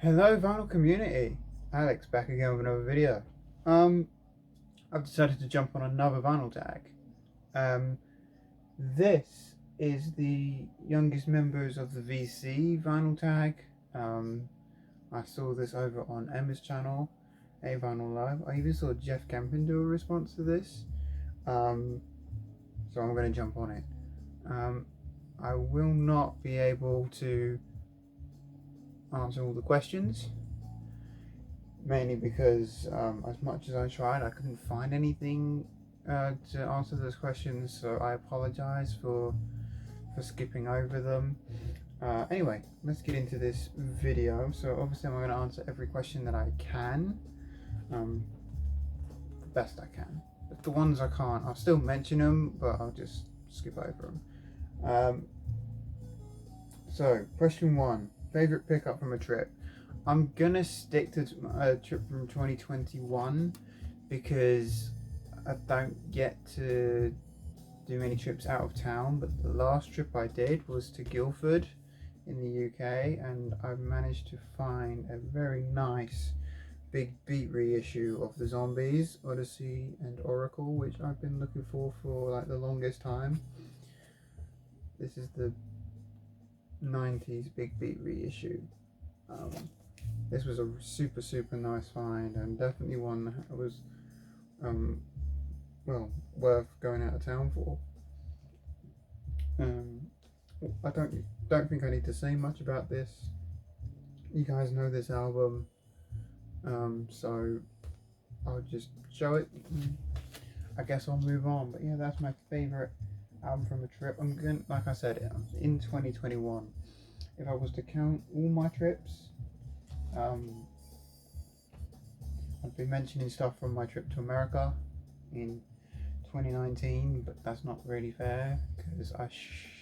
Hello vinyl community, Alex back again with another video. I've decided to jump on another vinyl tag. This is the youngest members of the VC vinyl tag. I saw this over on Emma's channel, A Vinyl Live. I even saw Jeff Campin do a response to this. So I'm going to jump on it. I will not be able to answer all the questions, mainly because as much as I tried, I couldn't find anything to answer those questions, so I apologize for skipping over them. Anyway, let's get into this video. So obviously I'm going to answer every question that I can, the best I can. But the ones I can't, I'll still mention them, but I'll just skip over them. So question 1, favorite pickup from a trip. I'm gonna stick to a trip from 2021 because I don't get to do many trips out of town, but the last trip I did was to Guildford in the UK, and I managed to find a very nice big beat reissue of the Zombies, Odyssey and Oracle, which I've been looking for like the longest time. This is the 90s big beat reissue. This was a super nice find, and definitely one that was well worth going out of town for. I don't think I need to say much about this. You guys know this album, so I'll just show it. I guess I'll move on. But yeah, that's my favorite album from a trip. I'm going, like I said, in 2021. If I was to count all my trips, I'd be mentioning stuff from my trip to America in 2019, but that's not really fair because I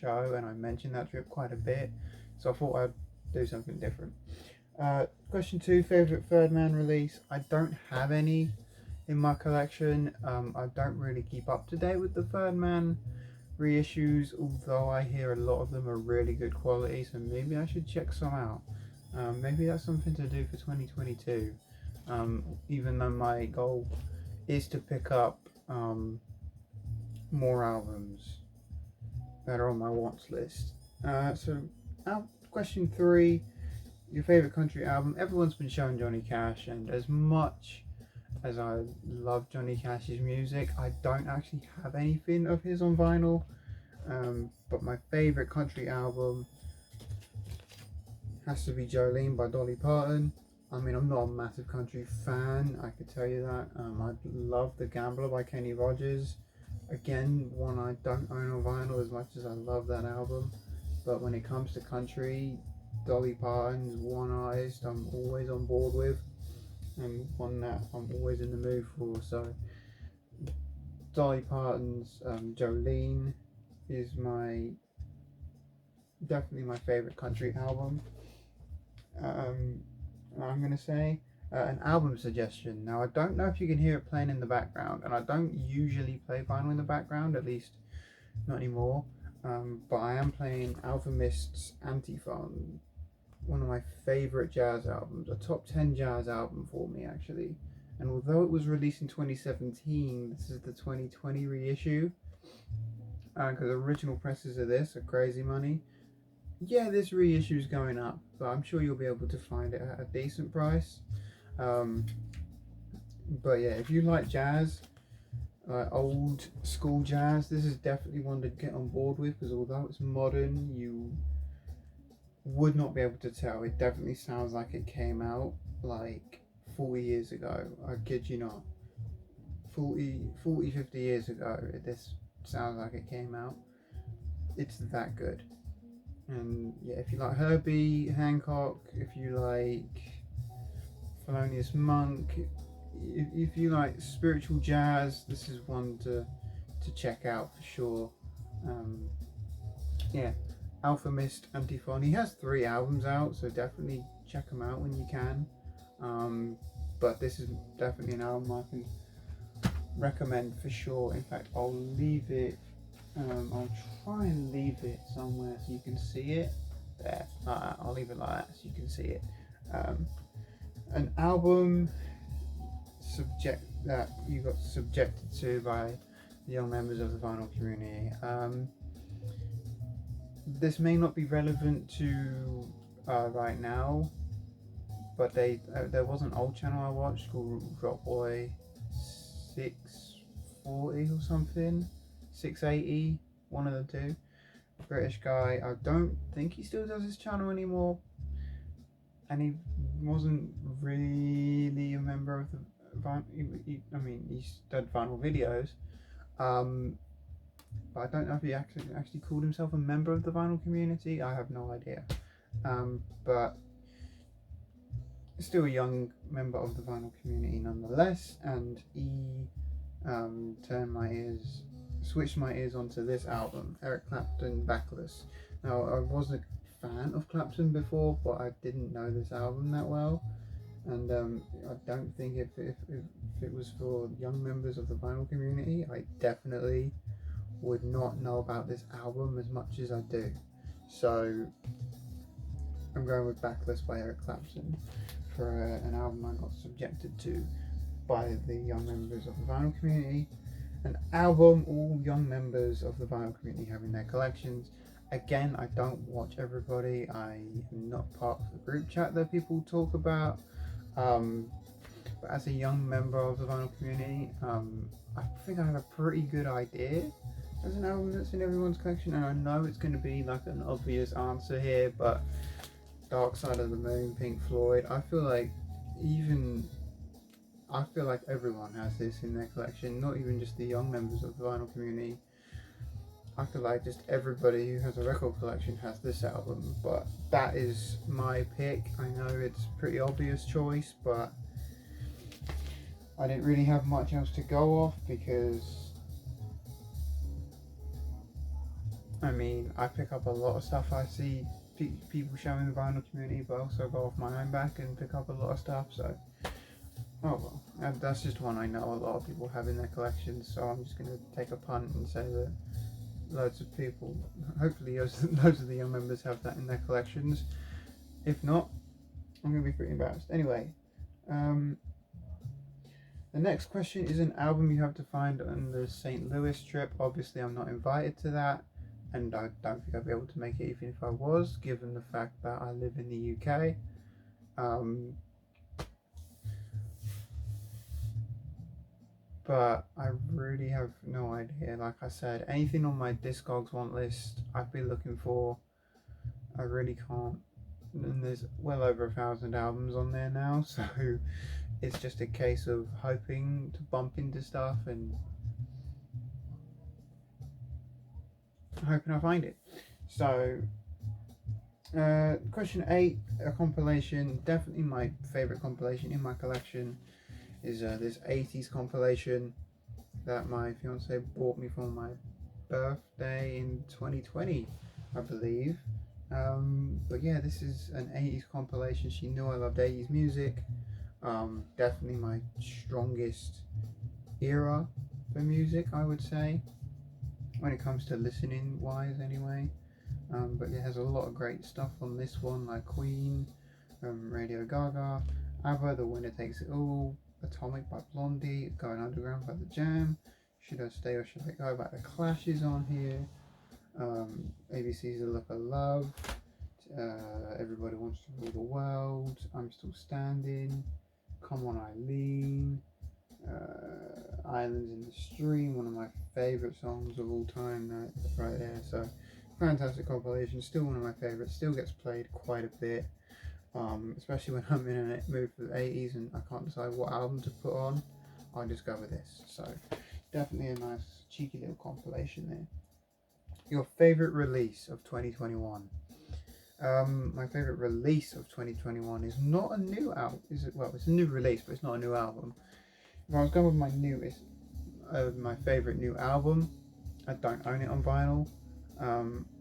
show and I mention that trip quite a bit, so I thought I'd do something different. Question 2, favorite Third Man release. I don't have any in my collection. I don't really keep up to date with the Third Man reissues, although I hear a lot of them are really good quality, so maybe I should check some out. Maybe that's something to do for 2022, even though my goal is to pick up more albums that are on my wants list. Question 3, your favorite country album. Everyone's been showing Johnny Cash, and as much as I love Johnny Cash's music, I don't actually have anything of his on vinyl. But my favourite country album has to be Jolene by Dolly Parton. I mean, I'm not a massive country fan, I could tell you that. I love The Gambler by Kenny Rogers. Again, one I don't own on vinyl as much as I love that album. But when it comes to country, Dolly Parton's one artist I'm always on board with, and one that I'm always in the mood for. So Dolly Parton's Jolene is definitely my favorite country album. I'm gonna say an album suggestion. Now I don't know if you can hear it playing in the background, and I don't usually play vinyl in the background, at least not anymore. But I am playing Alpha Mist's Antiphon, one of my favorite jazz albums, a top 10 jazz album for me actually. And although it was released in 2017, this is the 2020 reissue, because original presses of this are crazy money. Yeah, this reissue is going up, but I'm sure you'll be able to find it at a decent price. But yeah, if you like jazz, old school jazz, this is definitely one to get on board with, because although it's modern, you would not be able to tell. It definitely sounds like it came out like 40 years ago. I kid you not. 50 years ago, this sounds like it came out. It's that good. And yeah, if you like Herbie Hancock, if you like Thelonious Monk, if you like spiritual jazz, this is one to check out for sure. Yeah, Alpha Mist Antiphon. He has 3 albums out, so definitely check them out when you can. But this is definitely an album I can recommend for sure. In fact, I'll leave it. I'll try and leave it somewhere so you can see it. There, I'll leave it like that so you can see it. An album that you got subjected to by the young members of the vinyl community. This may not be relevant to right now, but there was an old channel I watched called Rock Boy 640 or something, 680, one of the two. British guy. I don't think he still does his channel anymore, and he wasn't really a member of the vinyl. He's done vinyl videos, but I don't know if he actually called himself a member of the vinyl community. I have no idea, but still a young member of the vinyl community nonetheless, and he switched my ears onto this album, Eric Clapton, Backless. Now, I was a fan of Clapton before, but I didn't know this album that well, and I don't think if it was for young members of the vinyl community, I definitely would not know about this album as much as I do. So I'm going with Backless by Eric Clapton for an album I got subjected to by the young members of the vinyl community. An album all young members of the vinyl community have in their collections. Again, I don't watch everybody. I am not part of the group chat that people talk about. But as a young member of the vinyl community, I think I have a pretty good idea as an album that's in everyone's collection. And I know it's going to be like an obvious answer here, but Dark Side of the Moon, Pink Floyd, I feel like everyone has this in their collection, not even just the young members of the vinyl community. I feel like just everybody who has a record collection has this album, but that is my pick. I know it's a pretty obvious choice, but I didn't really have much else to go off because, I pick up a lot of stuff I see people showing the vinyl community, but I also go off my own back and pick up a lot of stuff, so that's just one I know a lot of people have in their collections, so I'm just going to take a punt and say that loads of people, hopefully loads of the young members have that in their collections. If not, I'm going to be pretty embarrassed. Anyway, the next question is an album you have to find on the St. Louis trip. Obviously, I'm not invited to that, and I don't think I'd be able to make it even if I was, given the fact that I live in the UK. But I really have no idea. Like I said, anything on my Discogs want list I've been looking for, I really can't. And there's well over 1,000 albums on there now, so it's just a case of hoping to bump into stuff and hoping I find it. So question 8, a compilation, definitely my favourite compilation in my collection is this 80s compilation that my fiance bought me for my birthday in 2020, I believe. But yeah, this is an 80s compilation. She knew I loved 80s music. Definitely my strongest era for music, I would say, when it comes to listening wise anyway. But it has a lot of great stuff on this one, like Queen, Radio Gaga, ABBA, The Winner Takes It All, Atomic by Blondie, Going Underground by The Jam, Should I Stay or Should I Go by The Clash is on here, ABC's The Look of Love, Everybody Wants to Rule the World, I'm Still Standing, Come On Eileen, Islands in the Stream, one of my favourite songs of all time, right there. So fantastic compilation, still one of my favourites, still gets played quite a bit. Especially when I'm in a mood for the 80s and I can't decide what album to put on, I'll just go with this. So definitely a nice cheeky little compilation there. Your favourite release of 2021? My favourite release of 2021 is not a new album. Well, it's a new release, but it's not a new album. If I was going with my favourite new album, I don't own it on vinyl.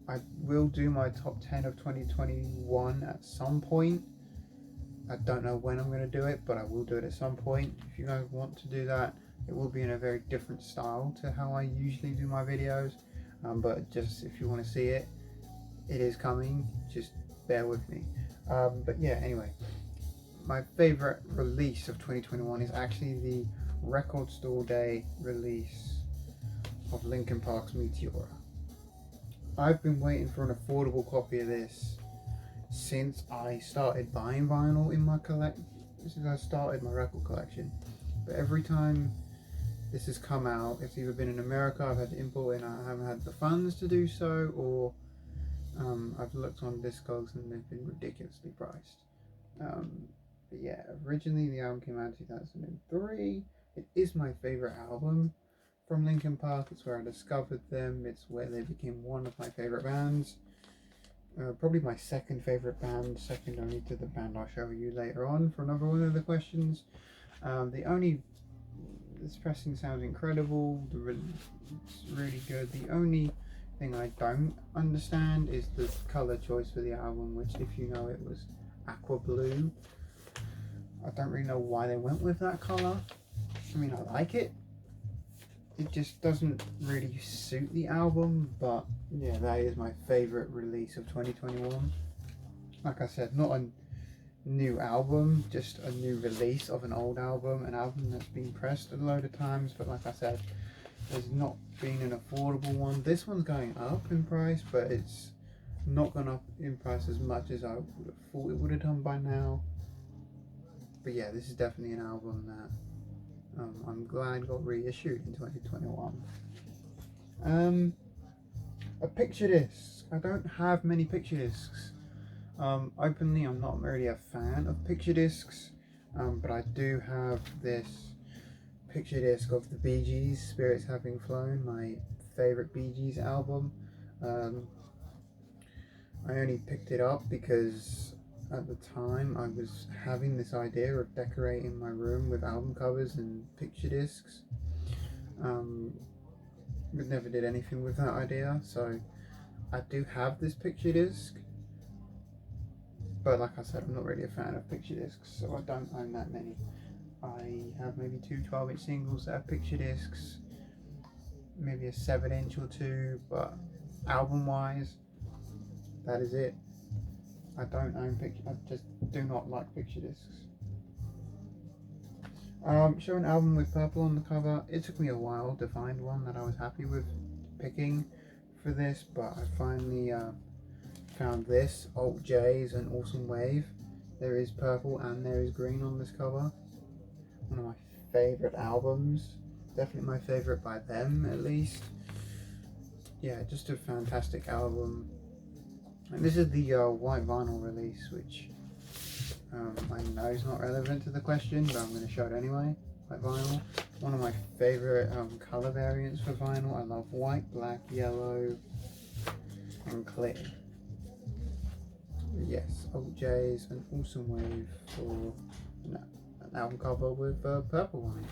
I will do my top 10 of 2021 at some point. I don't know when I'm going to do it, but I will do it at some point. If you guys want to do that, it will be in a very different style to how I usually do my videos. But just if you want to see it, it is coming. Just bear with me. But yeah, anyway. my favourite release of 2021 is actually the Record Store Day release of Linkin Park's Meteora. I've been waiting for an affordable copy of this since I started buying vinyl in my since I started my record collection. But every time this has come out, it's either been in America, I've had to import it and I haven't had the funds to do so, or I've looked on Discogs and they've been ridiculously priced. But yeah, originally the album came out in 2003. It is my favourite album from Linkin Park. It's where I discovered them. It's where they became one of my favourite bands. Probably my second favourite band, second only to the band I'll show you later on for another one of the questions. This pressing sounds incredible. It's really good. The only thing I don't understand is the colour choice for the album, which, if you know, it was aqua blue. I don't really know why they went with that colour. I mean, I like it. It just doesn't really suit the album, but yeah, that is my favourite release of 2021. Like I said, not a new album, just a new release of an old album, an album that's been pressed a load of times, but like I said, there's not been an affordable one. This one's going up in price, but it's not gone up in price as much as I would have thought it would have done by now. But yeah, this is definitely an album that I'm glad got reissued in 2021. A picture disc. I don't have many picture discs. Openly, I'm not really a fan of picture discs, but I do have this picture disc of the Bee Gees, Spirits Having Flown, my favourite Bee Gees album. I only picked it up because at the time I was having this idea of decorating my room with album covers and picture discs. But never did anything with that idea, so I do have this picture disc. But like I said, I'm not really a fan of picture discs, so I don't own that many. I have maybe two 12-inch singles that have picture discs, maybe a 7-inch or two, but album-wise, that is it. I don't own picture. I just do not like picture discs. Show an album with purple on the cover. It took me a while to find one that I was happy with picking for this, but I finally found this. Alt J's An Awesome Wave. There is purple and there is green on this cover. One of my favourite albums. Definitely my favourite by them, at least. Yeah, just a fantastic album. And this is the white vinyl release, which I know is not relevant to the question, but I'm going to show it anyway. White vinyl. One of my favourite colour variants for vinyl. I love white, black, yellow, and clear. Yes, Alt J's An Awesome Wave for an album cover with purple on it.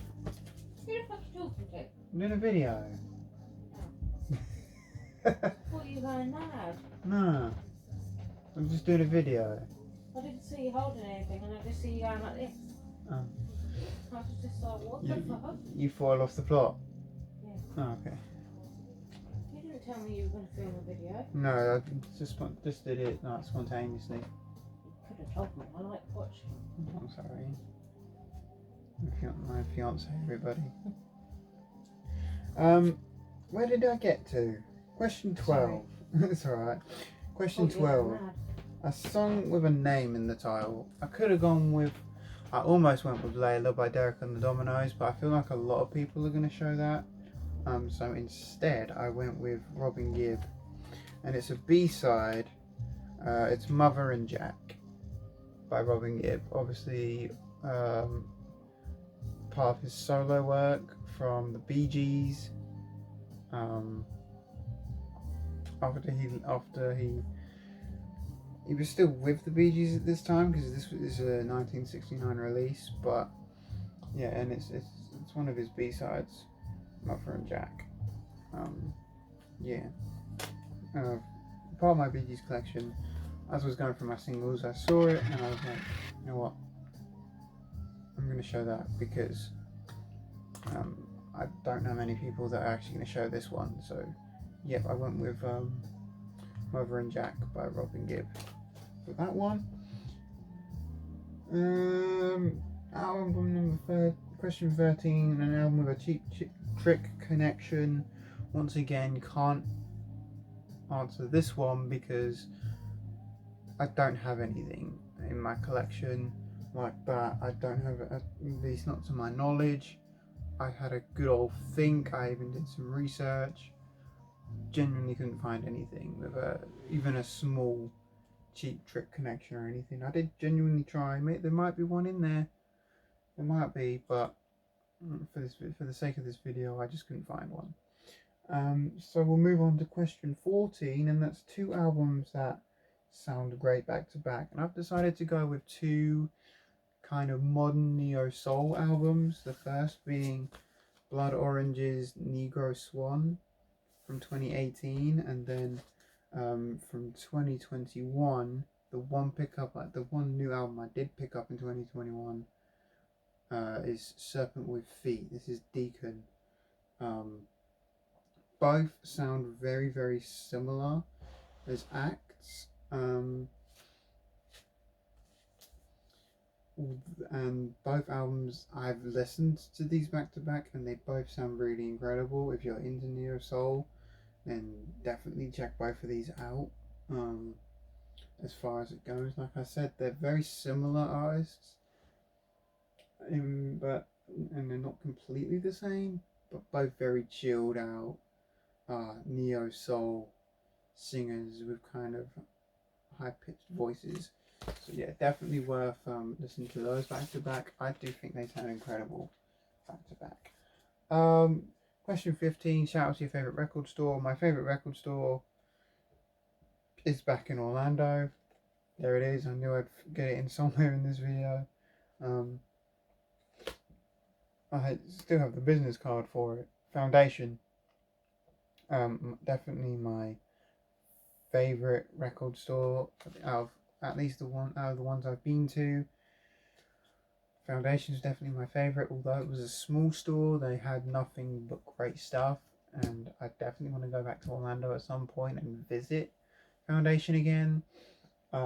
Who the fuck are you talking to? I'm doing a video. I thought you were going mad. No, I'm just doing a video. I didn't see you holding anything, and I just see you going like this. Oh. I was just like, what the fuck? You fall off the plot? Yeah. Oh, okay. You didn't tell me you were going to film a video. No, I just did it like spontaneously. You could have told me. I like watching. I'm sorry. My fiance, everybody. Where did I get to? Question 12. It's alright. Question 12. A song with a name in the title. I almost went with Layla by Derek and the Dominoes, but I feel like a lot of people are going to show that. So instead I went with Robin Gibb. And it's a B-side. It's Mother and Jack by Robin Gibb. Obviously, part of his solo work from the Bee Gees. After he was still with the Bee Gees at this time, because this is a 1969 release, but yeah, and it's one of his B-sides, Mother and Jack. Part of my Bee Gees collection. As I was going through my singles, I saw it and I was like, you know what, I'm going to show that, because I don't know many people that are actually going to show this one. So yep, I went with Mother and Jack by Robin Gibb for that one. Album question 13, an album with a cheap trick connection. Once again, can't answer this one because I don't have anything in my collection like that. I don't have, at least not to my knowledge. I had a good old think. I even did some research. Genuinely couldn't find anything with even a small cheap trick connection or anything. I did genuinely try. There might be one in there. There might be, but for the sake of this video, I just couldn't find one. So we'll move on to question 14, and that's two albums that sound great back to back. And I've decided to go with two kind of modern neo soul albums. The first being Blood Orange's Negro Swan from 2018, and then from 2021, the one new album I did pick up in 2021 is Serpent with Feet. This is Deacon. Both sound very, very similar as acts. And both albums, I've listened to these back to back, and they both sound really incredible. If you're into neo soul, then definitely check both of these out. As far as it goes, like I said, they're very similar artists, and they're not completely the same, but both very chilled out neo soul singers with kind of high pitched voices. So yeah, definitely worth listening to those back to back. I do think they sound incredible back to back. Question 15, shout out to your favourite record store. My favourite record store is back in Orlando. There it is. I knew I'd get it in somewhere in this video. I still have the business card for it. Foundation. Definitely my favourite record store out of at least the ones I've been to. Foundation is definitely my favourite. Although it was a small store, they had nothing but great stuff, and I definitely want to go back to Orlando at some point and visit Foundation again. I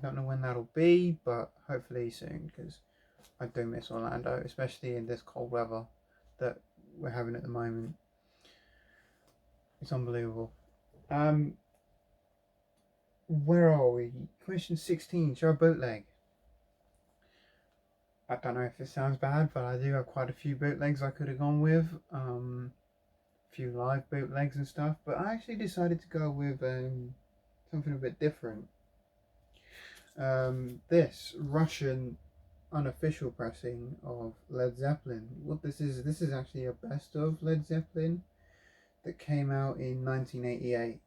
don't know when that'll be, but hopefully soon, because I do miss Orlando, especially in this cold weather that we're having at the moment. It's unbelievable. Where are we? Question 16, show a bootleg. I don't know if it sounds bad, but I do have quite a few bootlegs I could have gone with. A few live bootlegs and stuff, but I actually decided to go with something a bit different. This Russian unofficial pressing of Led Zeppelin. What this is actually a best of Led Zeppelin that came out in 1988.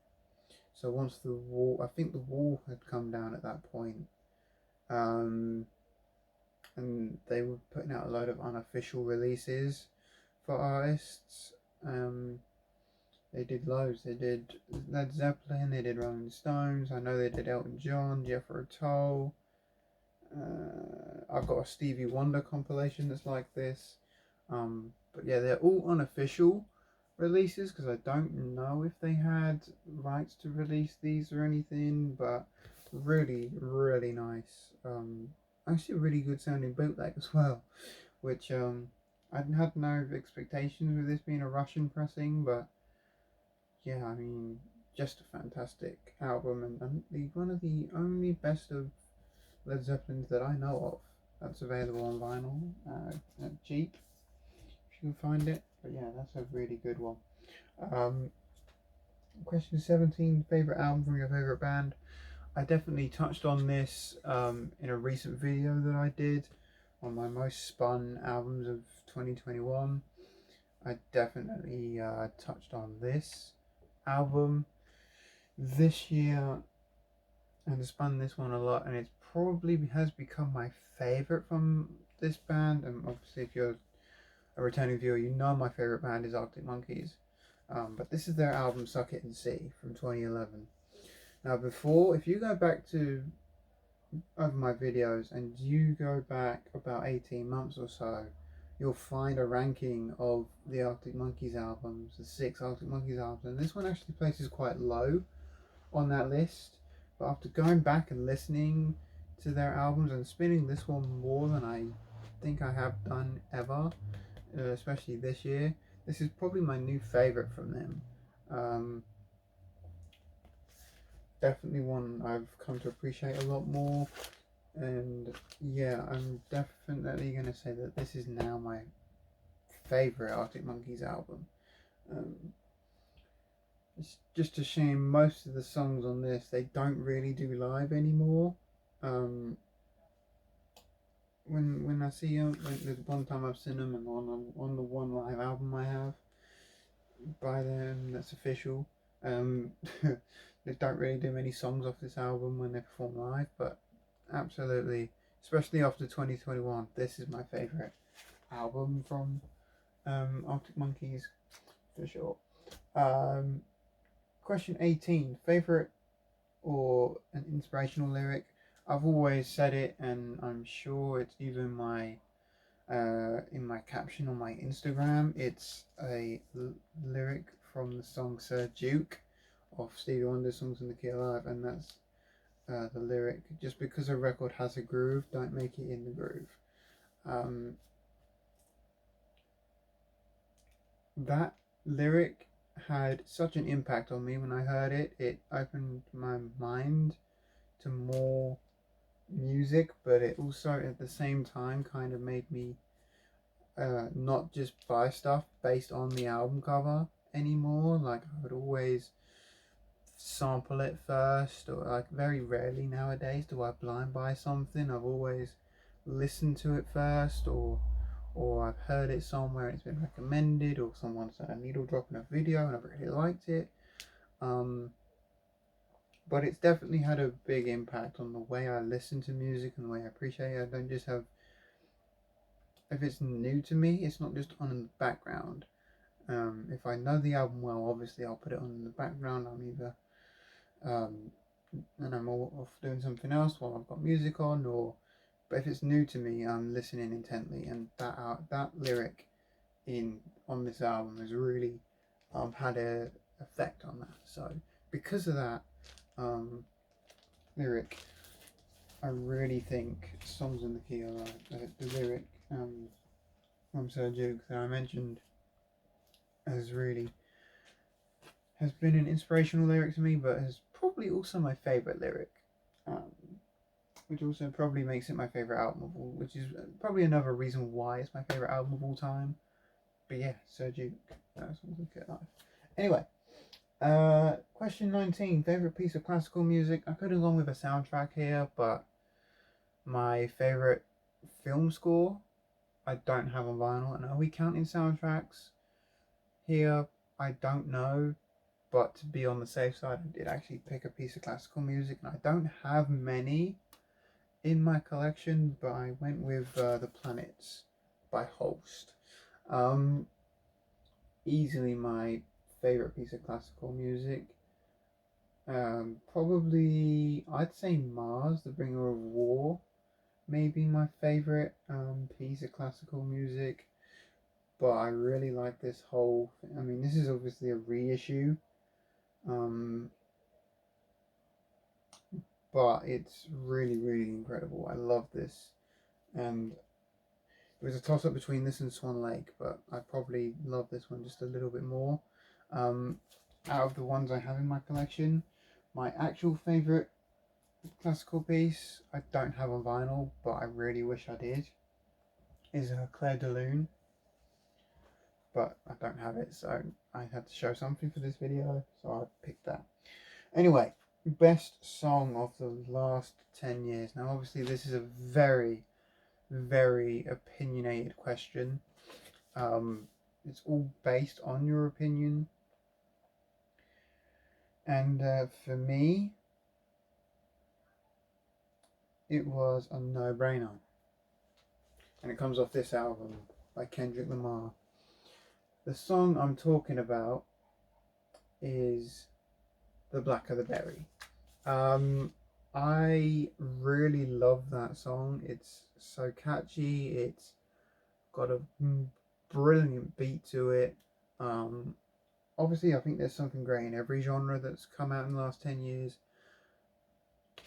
So once the wall, I think the wall had come down at that point, and they were putting out a load of unofficial releases for artists. They did loads. They did Led Zeppelin, they did Rolling Stones, I know they did Elton John, Jethro Tull. I've got a Stevie Wonder compilation that's like this. But yeah, they're all unofficial releases because I don't know if they had rights to release these or anything, but really, really nice. Actually a really good sounding bootleg as well, which I had no expectations with this being a Russian pressing, but yeah, I mean, just a fantastic album, and one of the only best of Led Zeppelins that I know of that's available on vinyl, cheap, if you can find it. But yeah, that's a really good one. Question 17, favourite album from your favourite band. I definitely touched on this in a recent video that I did on my most spun albums of 2021. I definitely touched on this album this year and spun this one a lot, and it probably has become my favourite from this band. And obviously if you're a returning viewer, you know my favourite band is Arctic Monkeys, but this is their album Suck It and See from 2011. Now before, if you go back to over my videos and you go back about 18 months or so, you'll find a ranking of the Arctic Monkeys albums, the 6 Arctic Monkeys albums, and this one actually places quite low on that list. But after going back and listening to their albums and spinning this one more than I think I have done ever, especially this year. This is probably my new favorite from them. Um, Definitely one I've come to appreciate a lot more. And yeah, I'm definitely going to say that this is now my favorite Arctic Monkeys album. Um, it's just a shame most of the songs on this they don't really do live anymore. Um, when I see them, the one time I've seen them, and on the one live album I have by them that's official, they don't really do many songs off this album when they perform live, but absolutely, especially after 2021, this is my favorite album from Arctic Monkeys for sure. Um, Question 18: favorite or an inspirational lyric? I've always said it, and I'm sure it's even my in my caption on my Instagram. It's a lyric from the song Sir Duke of Stevie Wonder's Songs in the Key of Life, and that's the lyric: just because a record has a groove, don't make it in the groove. That lyric had such an impact on me when I heard it. It opened my mind to more music, but it also at the same time kind of made me not just buy stuff based on the album cover anymore. Like I would always sample it first, or like very rarely nowadays do I blind buy something. I've always listened to it first, or I've heard it somewhere and it's been recommended, or someone said a needle drop in a video and I've really liked it. But it's definitely had a big impact on the way I listen to music and the way I appreciate it. I don't just have, if it's new to me, it's not just on in the background. If I know the album well, obviously I'll put it on in the background. I'm either and I'm all off doing something else while I've got music on, or but if it's new to me, I'm listening intently, and that lyric on this album has really had a effect on that. So because of that lyric, I really think "Songs in the Key of Life," the lyric from Sir Duke that I mentioned, has been an inspirational lyric to me, but is probably also my favourite lyric, which also probably makes it my favourite album of all, which is probably another reason why it's my favourite album of all time. But yeah, Sir Duke, that's all we get life. Anyway, question 19: favourite piece of classical music? I could have gone with a soundtrack here, but my favourite film score I don't have on vinyl, and are we counting soundtracks here? I don't know, but to be on the safe side, I did actually pick a piece of classical music, and I don't have many in my collection, but I went with The Planets by Holst. Easily my favourite piece of classical music. Probably, I'd say Mars, The Bringer of War, maybe my favourite piece of classical music. But I really like this whole thing. I mean, this is obviously a reissue, but it's really, really incredible. I love this, and it was a toss up between this and Swan Lake, but I probably love this one just a little bit more. Out of the ones I have in my collection, my actual favourite classical piece I don't have on vinyl, but I really wish I did, is Claire de Lune, but I don't have it, so I had to show something for this video, so I picked that. Anyway, best song of the last 10 years. Now obviously this is a very, very opinionated question. It's all based on your opinion, and for me it was a no-brainer, and it comes off this album by Kendrick Lamar. The song I'm talking about is The Blacker the Berry. I really love that song. It's so catchy. It's got a brilliant beat to it. Obviously, I think there's something great in every genre that's come out in the last 10 years.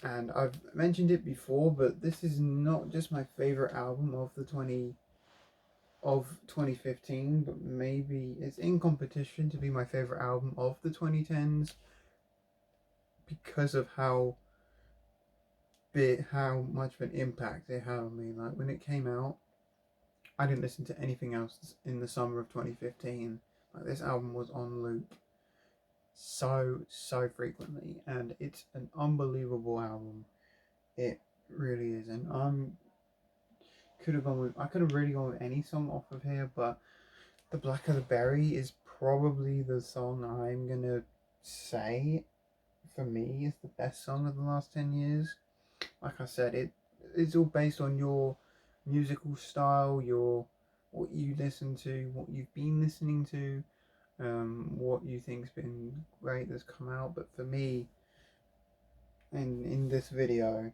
And I've mentioned it before, but this is not just my favorite album of 2015, but maybe it's in competition to be my favorite album of the 2010s because of how much of an impact it had on me. Like when it came out, I didn't listen to anything else in the summer of 2015. Like this album was on loop so frequently, and it's an unbelievable album. It really is, and I could have really gone with any song off of here, but The Blacker the Berry is probably the song I'm gonna say for me is the best song of the last 10 years. Like I said, it's all based on your musical style, what you listen to, what you've been listening to, what you think's been great that's come out. But for me, in this video,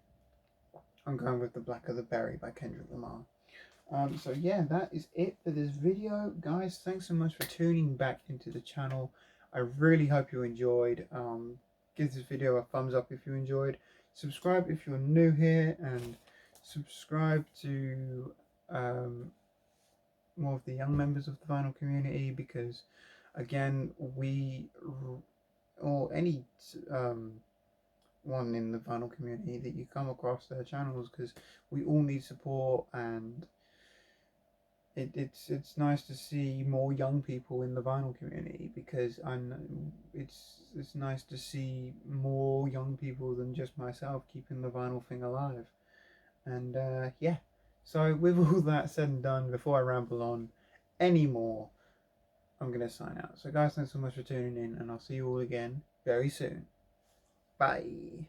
I'm going with The Blacker the Berry by Kendrick Lamar. So yeah, that is it for this video, guys. Thanks so much for tuning back into the channel. I really hope you enjoyed. Give this video a thumbs up if you enjoyed. Subscribe if you're new here, and subscribe to more of the young members of the vinyl community, because again, or any one in the vinyl community that you come across their channels, because we all need support, and it's nice to see more young people in the vinyl community, because it's nice to see more young people than just myself keeping the vinyl thing alive. And yeah, so with all that said and done, before I ramble on anymore, I'm gonna sign out. So guys, thanks so much for tuning in, and I'll see you all again very soon. Bye.